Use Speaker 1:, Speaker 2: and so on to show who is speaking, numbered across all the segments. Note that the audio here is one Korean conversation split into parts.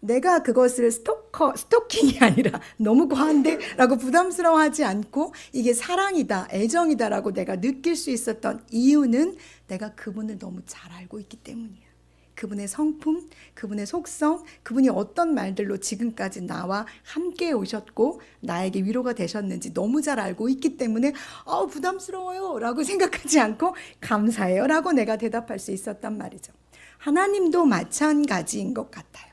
Speaker 1: 내가 그것을 스토킹이 아니라 너무 과한데? 라고 부담스러워하지 않고 이게 사랑이다, 애정이다 라고 내가 느낄 수 있었던 이유는 내가 그분을 너무 잘 알고 있기 때문이야. 그분의 성품, 그분의 속성, 그분이 어떤 말들로 지금까지 나와 함께 오셨고 나에게 위로가 되셨는지 너무 잘 알고 있기 때문에 부담스러워요 라고 생각하지 않고 감사해요 라고 내가 대답할 수 있었단 말이죠. 하나님도 마찬가지인 것 같아요.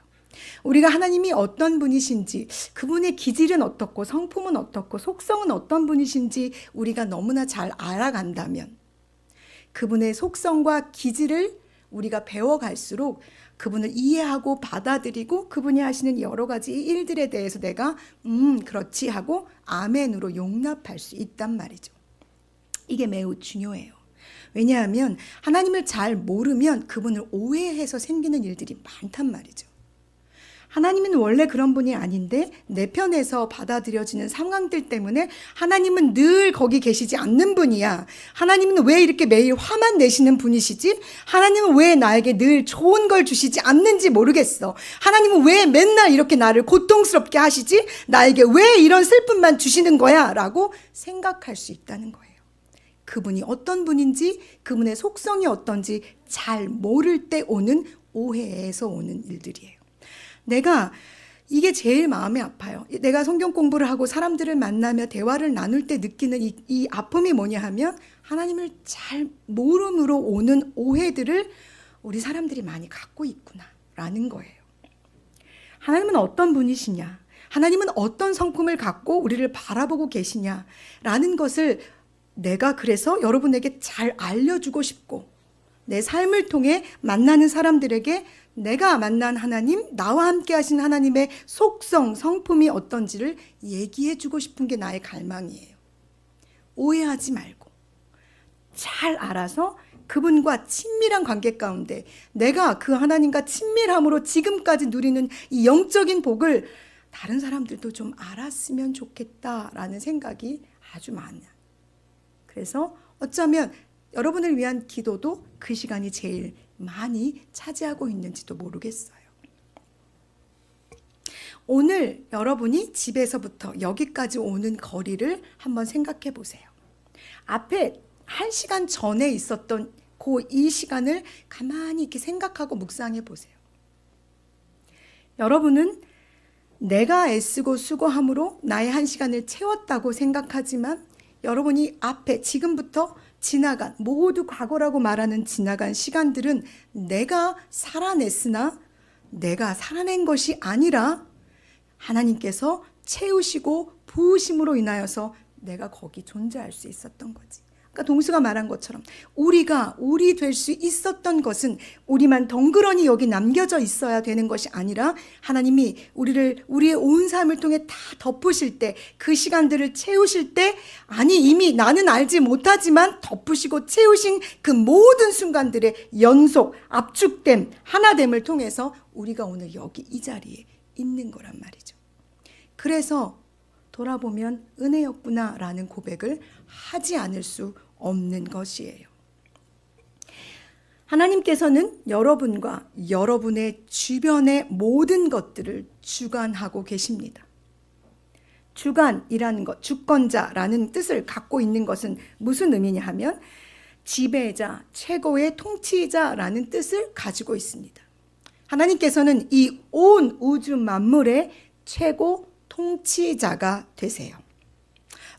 Speaker 1: 우리가 하나님이 어떤 분이신지, 그분의 기질은 어떻고 성품은 어떻고 속성은 어떤 분이신지 우리가 너무나 잘 알아간다면 그분의 속성과 기질을 우리가 배워갈수록 그분을 이해하고 받아들이고 그분이 하시는 여러 가지 일들에 대해서 내가 그렇지 하고 아멘으로 용납할 수 있단 말이죠. 이게 매우 중요해요. 왜냐하면 하나님을 잘 모르면 그분을 오해해서 생기는 일들이 많단 말이죠. 하나님은 원래 그런 분이 아닌데 내 편에서 받아들여지는 상황들 때문에 하나님은 늘 거기 계시지 않는 분이야. 하나님은 왜 이렇게 매일 화만 내시는 분이시지? 하나님은 왜 나에게 늘 좋은 걸 주시지 않는지 모르겠어. 하나님은 왜 맨날 이렇게 나를 고통스럽게 하시지? 나에게 왜 이런 슬픔만 주시는 거야? 라고 생각할 수 있다는 거예요. 그분이 어떤 분인지, 그분의 속성이 어떤지 잘 모를 때 오는 오해에서 오는 일들이에요. 내가 이게 제일 마음이 아파요. 내가 성경 공부를 하고 사람들을 만나며 대화를 나눌 때 느끼는 이 아픔이 뭐냐 하면 하나님을 잘 모름으로 오는 오해들을 우리 사람들이 많이 갖고 있구나라는 거예요. 하나님은 어떤 분이시냐? 하나님은 어떤 성품을 갖고 우리를 바라보고 계시냐라는 것을 내가 그래서 여러분에게 잘 알려주고 싶고 내 삶을 통해 만나는 사람들에게 내가 만난 하나님, 나와 함께 하신 하나님의 속성, 성품이 어떤지를 얘기해 주고 싶은 게 나의 갈망이에요. 오해하지 말고 잘 알아서 그분과 친밀한 관계 가운데 내가 그 하나님과 친밀함으로 지금까지 누리는 이 영적인 복을 다른 사람들도 좀 알았으면 좋겠다라는 생각이 아주 많아요. 그래서 어쩌면 여러분을 위한 기도도 그 시간이 제일 많이 차지하고 있는지도 모르겠어요. 오늘 여러분이 집에서부터 여기까지 오는 거리를 한번 생각해 보세요. 앞에 1시간 전에 있었던 이 시간을 가만히 이렇게 생각하고 묵상해 보세요. 여러분은 내가 애쓰고 수고함으로 나의 1시간을 채웠다고 생각하지만 여러분이 앞에 지금부터 지나간 모두 과거라고 말하는 지나간 시간들은 내가 살아냈으나 내가 살아낸 것이 아니라 하나님께서 채우시고 부으심으로 인하여서 내가 거기 존재할 수 있었던 거지. 그러니까 동수가 말한 것처럼 우리가 우리 될 수 있었던 것은 우리만 덩그러니 여기 남겨져 있어야 되는 것이 아니라 하나님이 우리의 온 삶을 통해 다 덮으실 때, 그 시간들을 채우실 때, 아니 이미 나는 알지 못하지만 덮으시고 채우신 그 모든 순간들의 연속, 압축됨, 하나됨을 통해서 우리가 오늘 여기 이 자리에 있는 거란 말이죠. 그래서 돌아보면 은혜였구나라는 고백을 하지 않을 수 없는 것이에요. 하나님께서는 여러분과 여러분의 주변의 모든 것들을 주관하고 계십니다. 주관이라는 것, 주권자라는 뜻을 갖고 있는 것은 무슨 의미냐 하면 지배자, 최고의 통치자라는 뜻을 가지고 있습니다. 하나님께서는 이 온 우주 만물의 최고 통치자가 되세요.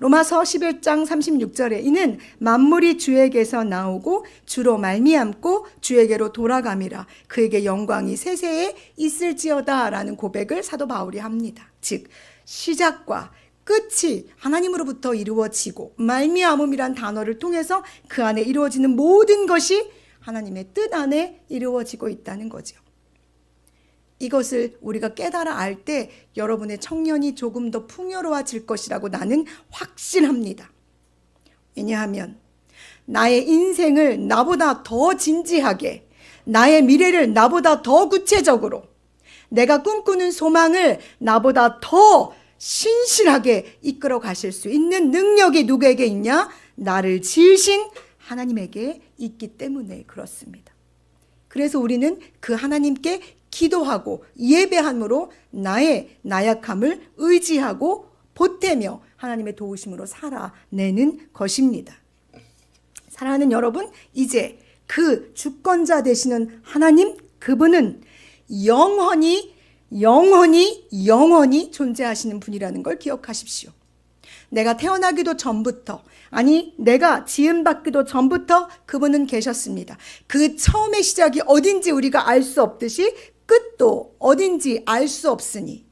Speaker 1: 로마서 11장 36절에 이는 만물이 주에게서 나오고 주로 말미암고 주에게로 돌아감이라 그에게 영광이 세세에 있을지어다 라는 고백을 사도 바울이 합니다. 즉 시작과 끝이 하나님으로부터 이루어지고 말미암음이란 단어를 통해서 그 안에 이루어지는 모든 것이 하나님의 뜻 안에 이루어지고 있다는 거죠. 이것을 우리가 깨달아 알 때 여러분의 청년이 조금 더 풍요로워질 것이라고 나는 확신합니다. 왜냐하면 나의 인생을 나보다 더 진지하게, 나의 미래를 나보다 더 구체적으로, 내가 꿈꾸는 소망을 나보다 더 신실하게 이끌어 가실 수 있는 능력이 누구에게 있냐? 나를 지으신 하나님에게 있기 때문에 그렇습니다. 그래서 우리는 그 하나님께 기도하고 예배함으로 나의 나약함을 의지하고 보태며 하나님의 도우심으로 살아내는 것입니다. 사랑하는 여러분, 이제 그 주권자 되시는 하나님, 그분은 영원히 존재하시는 분이라는 걸 기억하십시오. 내가 태어나기도 전부터, 아니 내가 지음받기도 전부터 그분은 계셨습니다. 그 처음의 시작이 어딘지 우리가 알 수 없듯이 끝도 어딘지 알 수 없으니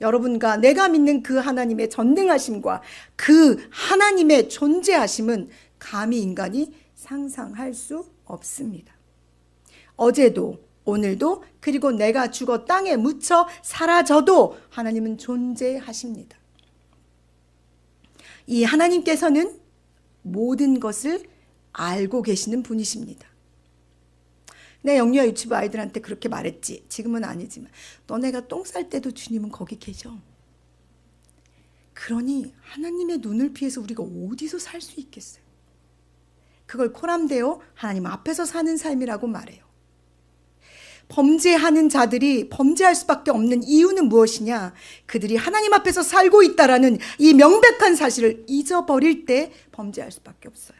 Speaker 1: 여러분과 내가 믿는 그 하나님의 전능하심과 그 하나님의 존재하심은 감히 인간이 상상할 수 없습니다. 어제도 오늘도 그리고 내가 죽어 땅에 묻혀 사라져도 하나님은 존재하십니다. 이 하나님께서는 모든 것을 알고 계시는 분이십니다. 내 영유아 유치부 아이들한테 그렇게 말했지. 지금은 아니지만 너네가 똥 쌀 때도 주님은 거기 계셔. 그러니 하나님의 눈을 피해서 우리가 어디서 살 수 있겠어요? 그걸 코람데오 하나님 앞에서 사는 삶이라고 말해요. 범죄하는 자들이 범죄할 수밖에 없는 이유는 무엇이냐? 그들이 하나님 앞에서 살고 있다라는 이 명백한 사실을 잊어버릴 때 범죄할 수밖에 없어요.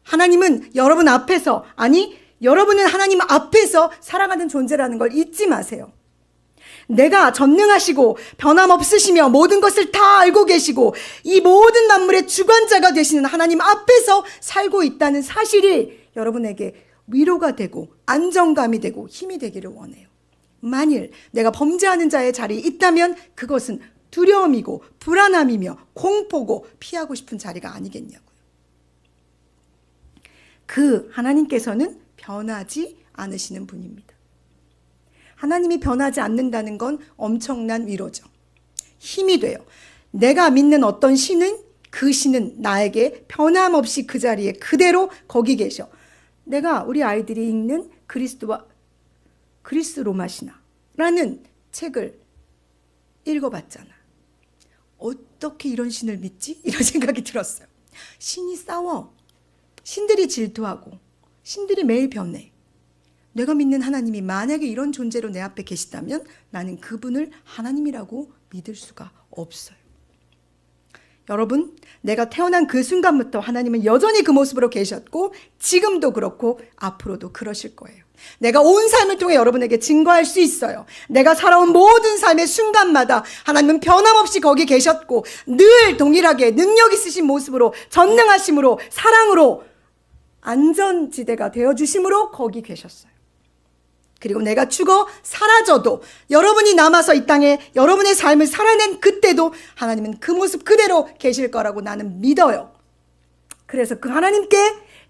Speaker 1: 하나님은 여러분 앞에서, 아니 여러분은 하나님 앞에서 살아가는 존재라는 걸 잊지 마세요. 내가 전능하시고 변함없으시며 모든 것을 다 알고 계시고 이 모든 만물의 주관자가 되시는 하나님 앞에서 살고 있다는 사실이 여러분에게 위로가 되고 안정감이 되고 힘이 되기를 원해요. 만일 내가 범죄하는 자의 자리에 있다면 그것은 두려움이고 불안함이며 공포고 피하고 싶은 자리가 아니겠냐고요. 그 하나님께서는 변하지 않으시는 분입니다. 하나님이 변하지 않는다는 건 엄청난 위로죠. 힘이 돼요. 내가 믿는 어떤 신은 그 신은 나에게 변함없이 그 자리에 그대로 거기 계셔. 내가 우리 아이들이 읽는 그리스 로마 신화라는 책을 읽어봤잖아. 어떻게 이런 신을 믿지? 이런 생각이 들었어요. 신이 싸워. 신들이 질투하고 신들이 매일 변해. 내가 믿는 하나님이 만약에 이런 존재로 내 앞에 계시다면 나는 그분을 하나님이라고 믿을 수가 없어요. 여러분, 내가 태어난 그 순간부터 하나님은 여전히 그 모습으로 계셨고 지금도 그렇고 앞으로도 그러실 거예요. 내가 온 삶을 통해 여러분에게 증거할 수 있어요. 내가 살아온 모든 삶의 순간마다 하나님은 변함없이 거기 계셨고 늘 동일하게 능력 있으신 모습으로 전능하심으로 사랑으로 안전지대가 되어주심으로 거기 계셨어요. 그리고 내가 죽어 사라져도 여러분이 남아서 이 땅에 여러분의 삶을 살아낸 그때도 하나님은 그 모습 그대로 계실 거라고 나는 믿어요. 그래서 그 하나님께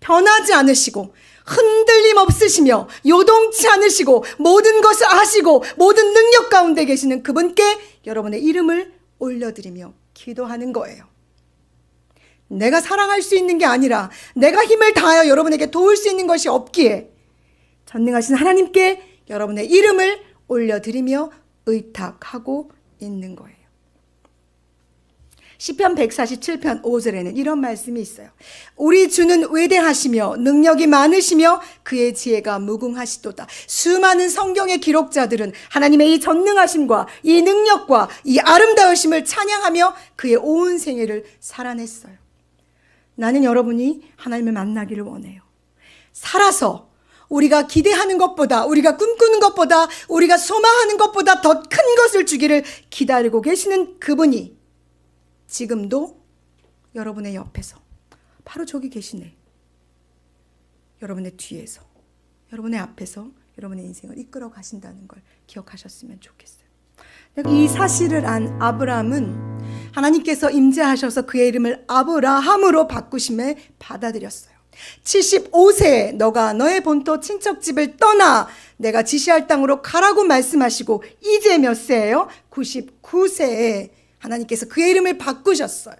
Speaker 1: 변하지 않으시고 흔들림 없으시며 요동치 않으시고 모든 것을 아시고 모든 능력 가운데 계시는 그분께 여러분의 이름을 올려드리며 기도하는 거예요. 내가 사랑할 수 있는 게 아니라 내가 힘을 다하여 여러분에게 도울 수 있는 것이 없기에 전능하신 하나님께 여러분의 이름을 올려드리며 의탁하고 있는 거예요. 시편 147편 5절에는 이런 말씀이 있어요. 우리 주는 위대하시며 능력이 많으시며 그의 지혜가 무궁하시도다. 수많은 성경의 기록자들은 하나님의 이 전능하심과 이 능력과 이 아름다우심을 찬양하며 그의 온 생애를 살아냈어요. 나는 여러분이 하나님을 만나기를 원해요. 살아서 우리가 기대하는 것보다 우리가 꿈꾸는 것보다 우리가 소망하는 것보다 더 큰 것을 주기를 기다리고 계시는 그분이 지금도 여러분의 옆에서 바로 저기 계시네. 여러분의 뒤에서 여러분의 앞에서 여러분의 인생을 이끌어 가신다는 걸 기억하셨으면 좋겠어요. 이 사실을 안 아브라함은 하나님께서 임재하셔서 그의 이름을 아브라함으로 바꾸심에 받아들였어요. 75세에 너가 너의 본토 친척집을 떠나 내가 지시할 땅으로 가라고 말씀하시고 이제 몇 세예요? 99세에 하나님께서 그의 이름을 바꾸셨어요.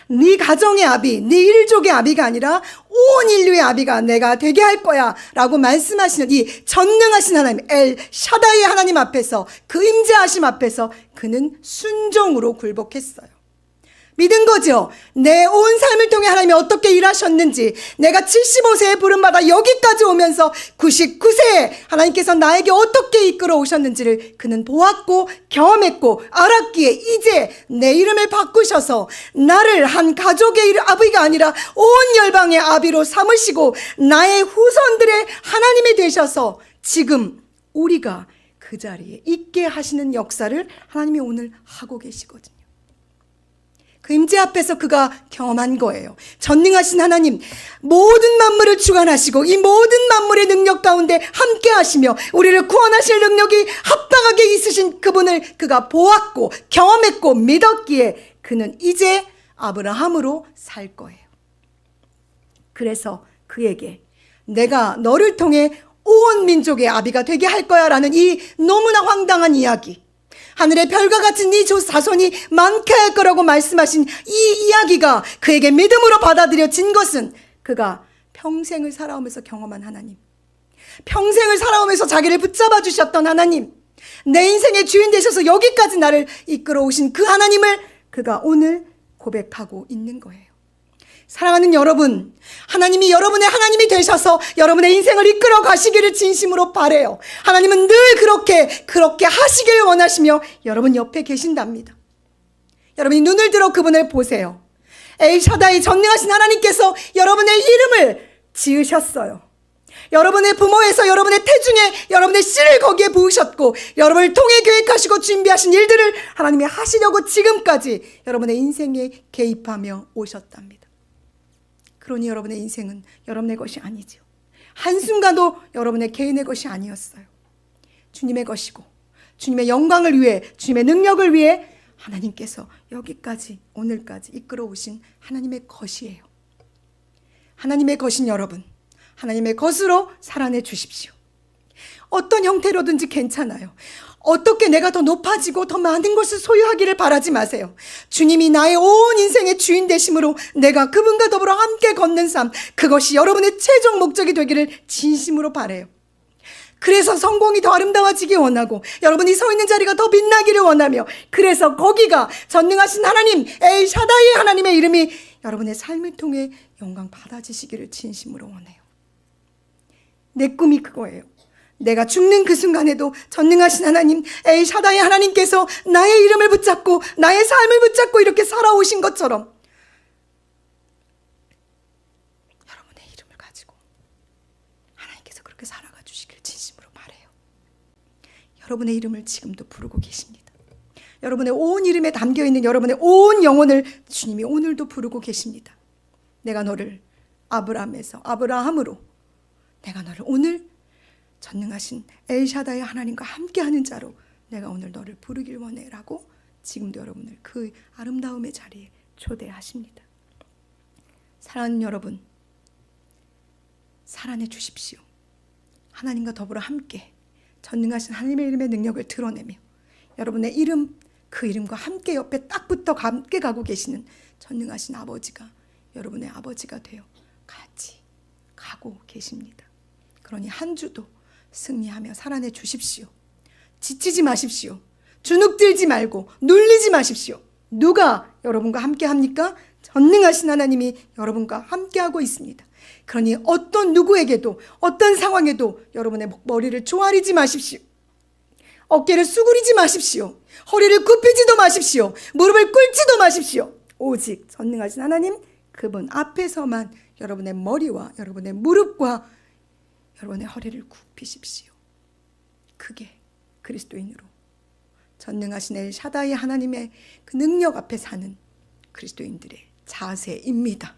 Speaker 1: 네 가정의 아비, 네 일족의 아비가 아니라 온 인류의 아비가 내가 되게 할 거야 라고 말씀하시는 이 전능하신 하나님 엘 샤다이의 하나님 앞에서 그 임재하심 앞에서 그는 순종으로 굴복했어요. 믿은 거죠. 내 온 삶을 통해 하나님이 어떻게 일하셨는지, 내가 75세에 부름받아 여기까지 오면서 99세에 하나님께서 나에게 어떻게 이끌어 오셨는지를 그는 보았고 경험했고 알았기에 이제 내 이름을 바꾸셔서 나를 한 가족의 아비가 아니라 온 열방의 아비로 삼으시고 나의 후손들의 하나님이 되셔서 지금 우리가 그 자리에 있게 하시는 역사를 하나님이 오늘 하고 계시거든요. 그 임재 앞에서 그가 경험한 거예요. 전능하신 하나님, 모든 만물을 주관하시고 이 모든 만물의 능력 가운데 함께 하시며 우리를 구원하실 능력이 합당하게 있으신 그분을 그가 보았고 경험했고 믿었기에 그는 이제 아브라함으로 살 거예요. 그래서 그에게 내가 너를 통해 온 민족의 아비가 되게 할 거야 라는 이 너무나 황당한 이야기, 하늘의 별과 같은 네 자손이 많게 할 거라고 말씀하신 이 이야기가 그에게 믿음으로 받아들여진 것은 그가 평생을 살아오면서 경험한 하나님, 평생을 살아오면서 자기를 붙잡아 주셨던 하나님, 내 인생의 주인 되셔서 여기까지 나를 이끌어 오신 그 하나님을 그가 오늘 고백하고 있는 거예요. 사랑하는 여러분, 하나님이 여러분의 하나님이 되셔서 여러분의 인생을 이끌어 가시기를 진심으로 바라요. 하나님은 늘 그렇게 하시길 원하시며 여러분 옆에 계신답니다. 여러분이 눈을 들어 그분을 보세요. 엘샤다이 전능하신 하나님께서 여러분의 이름을 지으셨어요. 여러분의 부모에서 여러분의 태중에 여러분의 씨를 거기에 부으셨고 여러분을 통해 계획하시고 준비하신 일들을 하나님이 하시려고 지금까지 여러분의 인생에 개입하며 오셨답니다. 그러니 여러분의 인생은 여러분의 것이 아니죠. 한순간도 여러분의 개인의 것이 아니었어요. 주님의 것이고 주님의 영광을 위해, 주님의 능력을 위해 하나님께서 여기까지 오늘까지 이끌어 오신 하나님의 것이에요. 하나님의 것인 여러분, 하나님의 것으로 살아내 주십시오. 어떤 형태로든지 괜찮아요. 어떻게 내가 더 높아지고 더 많은 것을 소유하기를 바라지 마세요. 주님이 나의 온 인생의 주인 되심으로 내가 그분과 더불어 함께 걷는 삶, 그것이 여러분의 최종 목적이 되기를 진심으로 바라요. 그래서 성공이 더 아름다워지기 원하고 여러분이 서 있는 자리가 더 빛나기를 원하며, 그래서 거기가 전능하신 하나님 엘샤다이 하나님의 이름이 여러분의 삶을 통해 영광 받아지시기를 진심으로 원해요. 내 꿈이 그거예요. 내가 죽는 그 순간에도 전능하신 하나님 엘샤다이 하나님께서 나의 이름을 붙잡고 나의 삶을 붙잡고 이렇게 살아오신 것처럼 여러분의 이름을 가지고 하나님께서 그렇게 살아가 주시길 진심으로 바라요. 여러분의 이름을 지금도 부르고 계십니다. 여러분의 온 이름에 담겨있는 여러분의 온 영혼을 주님이 오늘도 부르고 계십니다. 내가 너를 아브라함으로 내가 너를 오늘 전능하신 엘샤다이 하나님과 함께하는 자로 내가 오늘 너를 부르길 원해 라고 지금도 여러분을 그 아름다움의 자리에 초대하십니다. 사랑하는 여러분, 살아내 주십시오. 하나님과 더불어 함께 전능하신 하나님의 이름의 능력을 드러내며 여러분의 이름, 그 이름과 함께 옆에 딱 붙어 함께 가고 계시는 전능하신 아버지가 여러분의 아버지가 되어 같이 가고 계십니다. 그러니 한 주도 승리하며 살아내 주십시오. 지치지 마십시오. 주눅들지 말고 눌리지 마십시오. 누가 여러분과 함께 합니까? 전능하신 하나님이 여러분과 함께하고 있습니다. 그러니 어떤 누구에게도 어떤 상황에도 여러분의 머리를 조아리지 마십시오. 어깨를 수그리지 마십시오. 허리를 굽히지도 마십시오. 무릎을 꿇지도 마십시오. 오직 전능하신 하나님 그분 앞에서만 여러분의 머리와 여러분의 무릎과 여러분의 허리를 굽히십시오. 그게 그리스도인으로 전능하신 엘샤다이 하나님의 그 능력 앞에 사는 그리스도인들의 자세입니다.